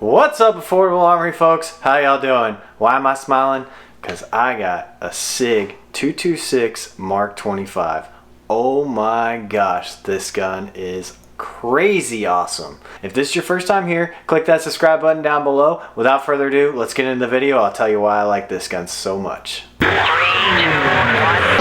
What's up, affordable Armory folks? How y'all doing? Why am I smiling? Because I got a Sig 226 Mk25. Oh my gosh, this gun is crazy awesome. If this is your first time here, click that subscribe button down below. Without further ado, let's get into the video. I'll tell you why I like this gun so much. 3, 2, 1.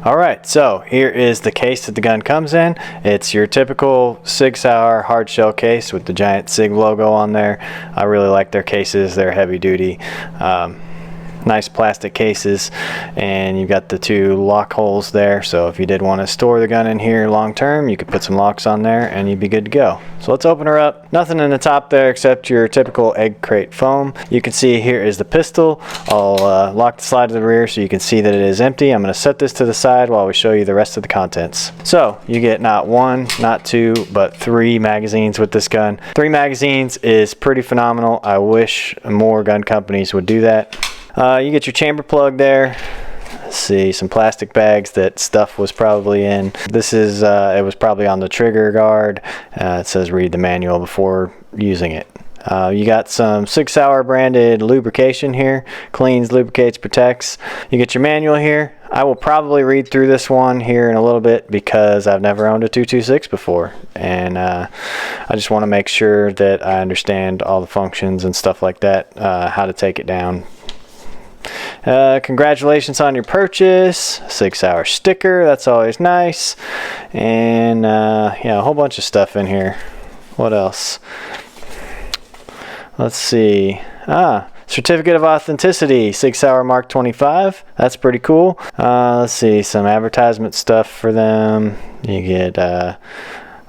Alright, so here is the case that the gun comes in. It's your typical Sig Sauer hard shell case with the giant Sig logo on there. I really like their cases. They're heavy duty. Nice plastic cases, and you've got the two lock holes there, so if you did want to store the gun in here long term, you could put some locks on there and you'd be good to go. So let's open her up. Nothing in the top there except your typical egg crate foam. You can see here is the pistol. I'll lock the slide to the rear so you can see that it is empty. I'm going to set this to the side while we show you the rest of the contents. So you get not one, not two, but 3 magazines with this gun. 3 magazines is pretty phenomenal. I wish more gun companies would do that. You get your chamber plug there. Let's see, some plastic bags that stuff was probably in. This is, it was probably on the trigger guard. It says read the manual before using it. You got some Sig Sauer branded lubrication here. Cleans, lubricates, protects. You get your manual here. I will probably read through this one here in a little bit because I've never owned a 226 before, and I just want to make sure that I understand all the functions and stuff like that, how to take it down. Congratulations on your purchase. Sig Sauer sticker, that's always nice. And yeah, a whole bunch of stuff in here. What else? Let's see. Certificate of authenticity, Sig Sauer Mk25. That's pretty cool. Let's see, some advertisement stuff for them. You get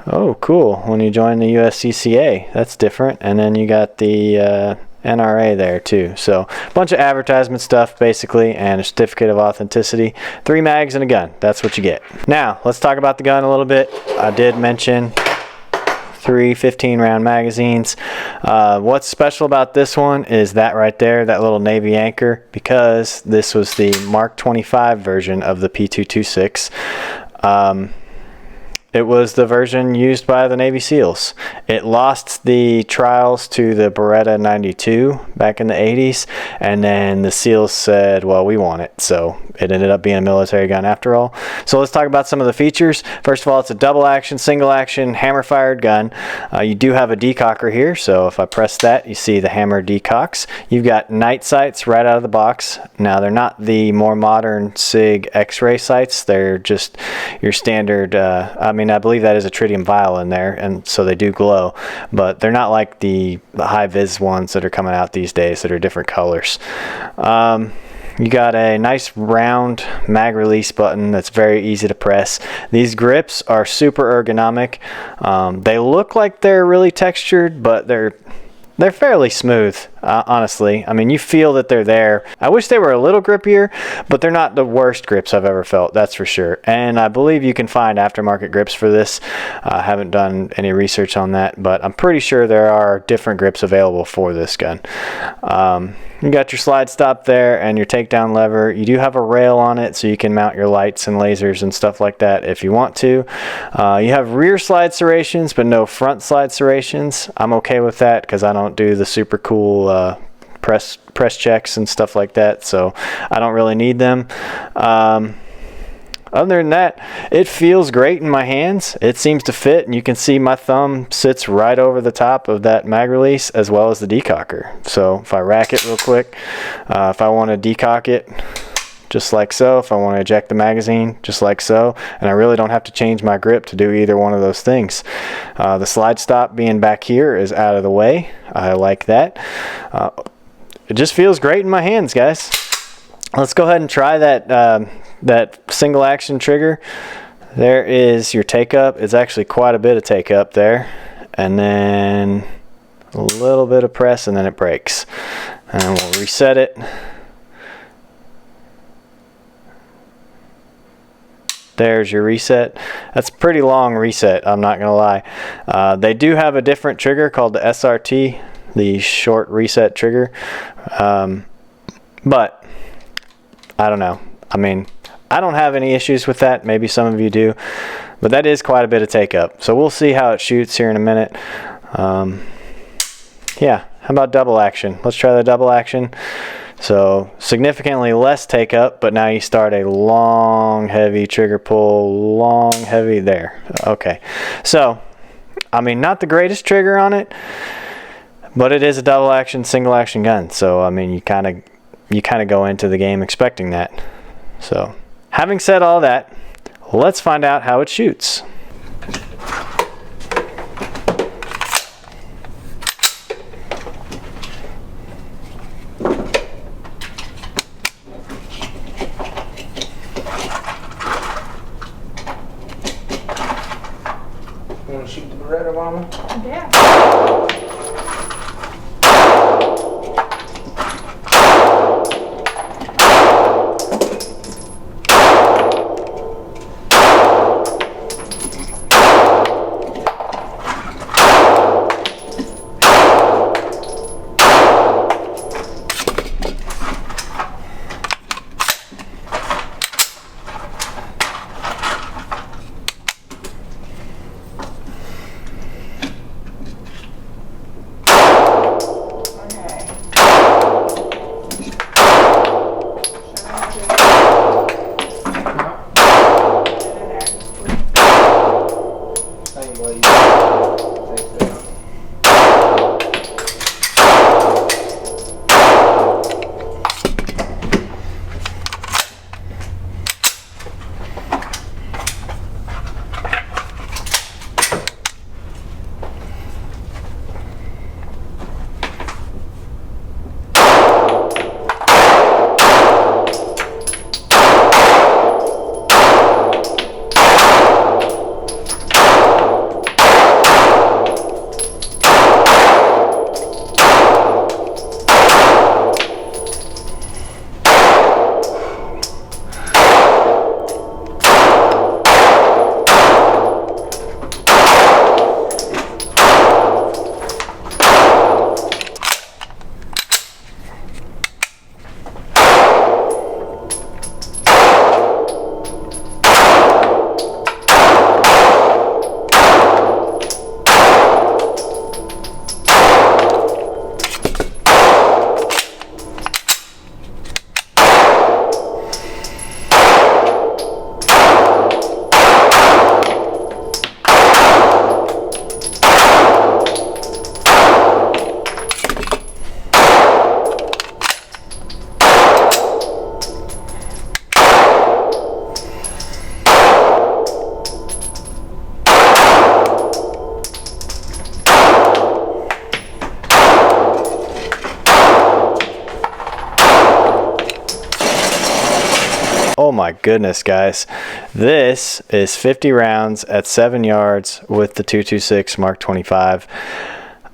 oh cool, when you join the USCCA, that's different. And then you got the NRA there too. So a bunch of advertisement stuff basically, and a certificate of authenticity. 3 mags and a gun. That's what you get. Now let's talk about the gun a little bit. I did mention 3 15-round magazines. What's special about this one is that right there, that little navy anchor, because this was the Mk25 version of the P226. It was the version used by the Navy SEALs. It lost the trials to the Beretta 92 back in the 80s, and then the SEALs said, well, we want it. So it ended up being a military gun after all. So let's talk about some of the features. First of all, it's a double action, single action, hammer fired gun. You do have a decocker here, so if I press that, you see the hammer decocks. You've got night sights right out of the box. Now, they're not the more modern Sig X-ray sights. They're just your standard, I believe that is a tritium vial in there, and so they do glow, but they're not like the high vis ones that are coming out these days that are different colors. You got a nice round mag release button that's very easy to press. These grips are super ergonomic. They look like they're really textured, but they're fairly smooth, honestly. I mean, you feel that they're there. I wish they were a little grippier, but they're not the worst grips I've ever felt, that's for sure. And I believe you can find aftermarket grips for this. I haven't done any research on that, but I'm pretty sure there are different grips available for this gun. You got your slide stop there and your takedown lever. You do have a rail on it, so you can mount your lights and lasers and stuff like that if you want to. You have rear slide serrations, but no front slide serrations. I'm okay with that because I don't do the super cool press checks and stuff like that, so I don't really need them. Other than that, it feels great in my hands. It seems to fit, and you can see my thumb sits right over the top of that mag release as well as the decocker. So if I rack it real quick, if I want to decock it, just like so. If I want to eject the magazine, just like so. And I really don't have to change my grip to do either one of those things. The slide stop being back here is out of the way. I like that. It just feels great in my hands, guys. Let's go ahead and try that that single action trigger. There is your take up. It's actually quite a bit of take up there, and then a little bit of press, and then it breaks. And we'll reset it. There's your reset. That's a pretty long reset, I'm not gonna lie. They do have a different trigger called the SRT, the short reset trigger, but I don't know. I mean, I don't have any issues with that. Maybe some of you do. but that is quite a bit of take up. So we'll see how it shoots here in a minute. Yeah, how about double action? Let's try the double action. So significantly less take up, but now you start a long, heavy trigger pull, long, heavy there. Okay, so I mean, not the greatest trigger on it, but it is a double action, single action gun. So I mean, you kind of go into the game expecting that. So having said all that, let's find out how it shoots. You want to shoot the Beretta, Mama? Yeah. Oh my goodness, guys. This is 50 rounds at 7 yards with the 226 Mk25.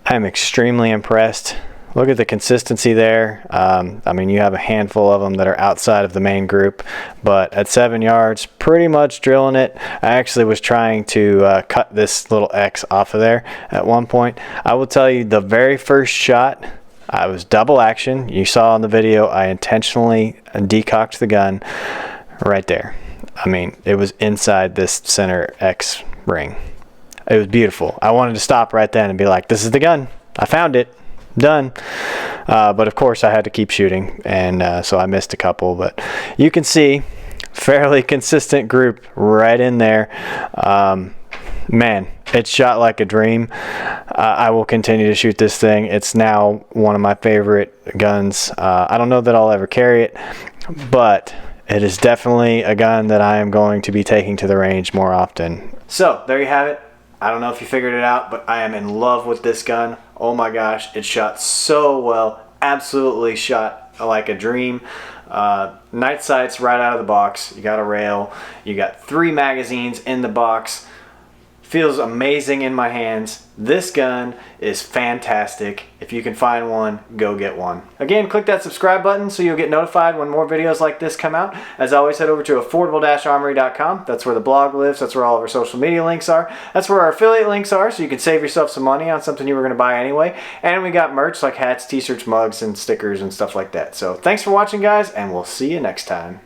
I'm extremely impressed. Look at the consistency there. I mean, you have a handful of them that are outside of the main group, but at 7 yards, pretty much drilling it. I actually was trying to cut this little X off of there at one point. I will tell you, the very first shot, I was double action. You saw in the video, I intentionally decocked the gun right there. I mean, it was inside this center X ring. It was beautiful. I wanted to stop right then and be like, this is the gun. I found it. Done. But of course I had to keep shooting, and so I missed a couple, but you can see fairly consistent group right in there. Man, it shot like a dream. I will continue to shoot this thing. It's now one of my favorite guns. I don't know that I'll ever carry it, but it is definitely a gun that I am going to be taking to the range more often. So there you have it. I don't know if you figured it out, but I am in love with this gun. Oh my gosh, it shot so well. Absolutely shot like a dream. Night sights right out of the box. You got a rail. You got 3 magazines in the box. Feels amazing in my hands. This gun is fantastic. If you can find one, go get one. Again, click that subscribe button so you'll get notified when more videos like this come out. As always, head over to affordable-armory.com. That's where the blog lives. That's where all of our social media links are. That's where our affiliate links are, so you can save yourself some money on something you were going to buy anyway. And we got merch like hats, t-shirts, mugs, and stickers and stuff like that. So thanks for watching, guys, and we'll see you next time.